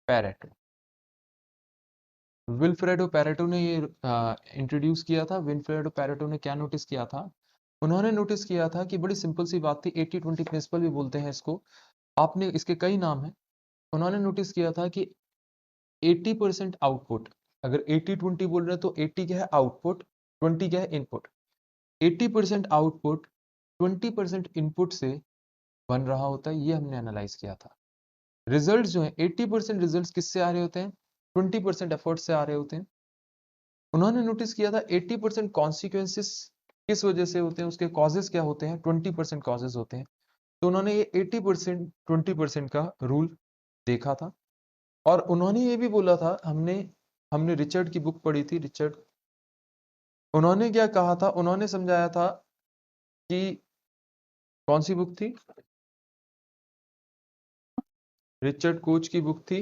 Pareto. Vilfredo Pareto ने ये introduce किया था। विल्फ्रेडो पैरेटो ने क्या नोटिस किया था? उन्होंने नोटिस किया था कि बड़ी सिंपल सी बात थी, 80-20 प्रिंसिपल भी बोलते हैं इसको, आपने इसके कई नाम हैं। उन्होंने नोटिस किया था कि 80% आउटपुट, अगर 80-20 बोल रहे हैं तो 80 क्या है आउटपुट, 20 क्या है इनपुट। 80% आउटपुट 20% इनपुट से बन रहा होता है, ये हमने एनालाइज किया था। रिजल्ट जो है 80% रिजल्ट किससे आ रहे होते हैं? 20% एफर्ट से आ रहे होते हैं। उन्होंने नोटिस किया था 80% कॉन्सिक्वेंसेस किस वजह से होते हैं, उसके कॉजेस क्या होते हैं? 20% कॉजेस होते हैं। तो उन्होंने ये 80% 20% का रूल देखा था। और उन्होंने ये भी बोला था, हमने हमने रिचर्ड की बुक पढ़ी थी, रिचर्ड। उन्होंने क्या कहा था? उन्होंने समझाया था कि कौन सी बुक थी? रिचर्ड कोच की बुक थी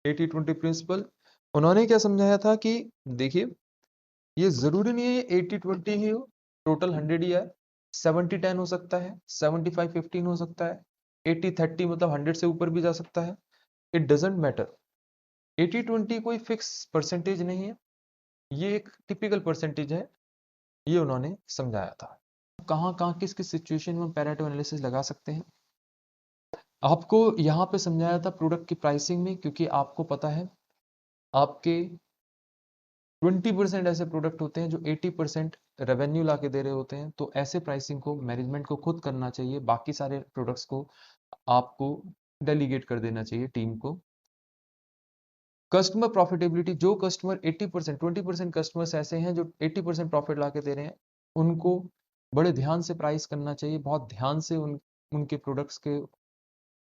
80-20 प्रिंसिपल। उन्होंने क्या समझाया था कि देखिए, ये जरूरी नहीं है ये 80-20 ही हो, टोटल 100 ही है। 70-10 हो सकता है, 75-15 हो सकता है, 80-30 मतलब 100 से ऊपर भी जा सकता है। It doesn't matter. 80-20 कोई फिक्स परसेंटेज नहीं है, ये एक टिपिकल परसेंटेज है, ये उन्होंने समझाया था। कहाँ कहाँ किस किस सिचुएशन में पैरेटो एनालिसिस लगा सकते हैं? आपको यहाँ पे समझाया था प्रोडक्ट की प्राइसिंग में, क्योंकि आपको पता है आपके 20% ऐसे प्रोडक्ट होते हैं जो 80% रेवेन्यू ला के दे रहे होते हैं, तो ऐसे प्राइसिंग को मैनेजमेंट को खुद करना चाहिए, बाकी सारे प्रोडक्ट्स को आपको डेलीगेट कर देना चाहिए टीम को। कस्टमर प्रॉफिटेबिलिटी, जो कस्टमर 80% 20% कस्टमर्स ऐसे हैं जो 80% प्रॉफिट ला के दे रहे हैं, उनको बड़े ध्यान से प्राइस करना चाहिए, बहुत ध्यान से उनके प्रोडक्ट्स के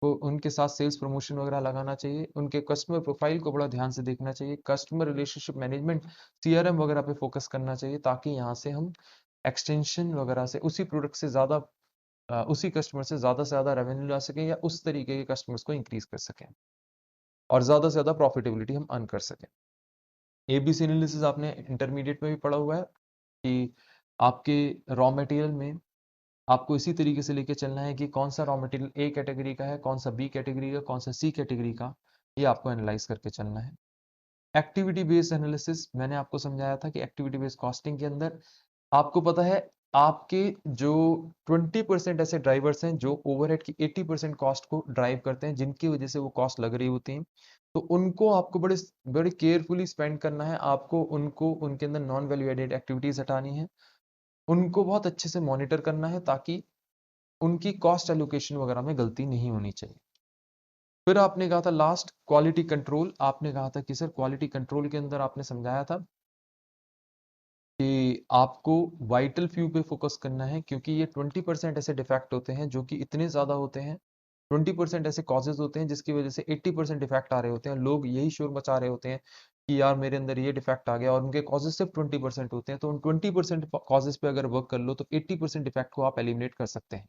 को उनके साथ सेल्स प्रमोशन वगैरह लगाना चाहिए, उनके कस्टमर प्रोफाइल को बड़ा ध्यान से देखना चाहिए, कस्टमर रिलेशनशिप मैनेजमेंट सीआरएम वगैरह पे फोकस करना चाहिए, ताकि यहाँ से हम एक्सटेंशन वगैरह से उसी प्रोडक्ट से ज़्यादा उसी कस्टमर से ज़्यादा रेवेन्यू ला सकें, या उस तरीके के कस्टमर्स को इंक्रीज कर सकें और ज़्यादा से ज़्यादा प्रॉफिटेबिलिटी हम अर्न कर सकें। एबीसी एनालिसिस आपने इंटरमीडिएट में भी पढ़ा हुआ है कि आपके रॉ मटेरियल में आपको इसी तरीके से लेके चलना है कि कौन सा रॉ मटेरियल ए कैटेगरी का है, कौन सा बी कैटेगरी का, कौन सा सी कैटेगरी का, ये आपको एनालाइज करके चलना है। एक्टिविटी बेस्ड एनालिसिस मैंने आपको समझाया था कि एक्टिविटी बेस्ड कॉस्टिंग के अंदर आपको पता है आपके जो 20% ऐसे ड्राइवर्स हैं जो ओवरहेड की 80% कॉस्ट को ड्राइव करते हैं, जिनकी वजह से वो कॉस्ट लग रही होती है, तो उनको आपको बड़े बड़े केयरफुली स्पेंड करना है। आपको उनको उनके अंदर नॉन वैल्यू एडेड एक्टिविटीज हटानी है, उनको बहुत अच्छे से मॉनिटर करना है, ताकि उनकी कॉस्ट एलोकेशन वगैरह में गलती नहीं होनी चाहिए। फिर आपने कहा था लास्ट क्वालिटी कंट्रोल। आपने कहा था कि सर क्वालिटी कंट्रोल के अंदर आपने समझाया था कि आपको वाइटल फ्यू पे फोकस करना है, क्योंकि ये 20% ऐसे डिफेक्ट होते हैं जो कि इतने ज़्यादा होते हैं, 20% ऐसे कॉजेज होते हैं जिसकी वजह से 80% डिफेक्ट आ रहे होते हैं। लोग यही शोर मचा रहे होते हैं कि यार मेरे अंदर ये डिफेक्ट आ गया, और उनके कॉजेज सिर्फ 20% होते हैं। तो उन 20% कॉजेज पे अगर वर्क कर लो तो 80% डिफेक्ट को आप एलिमिनेट कर सकते हैं।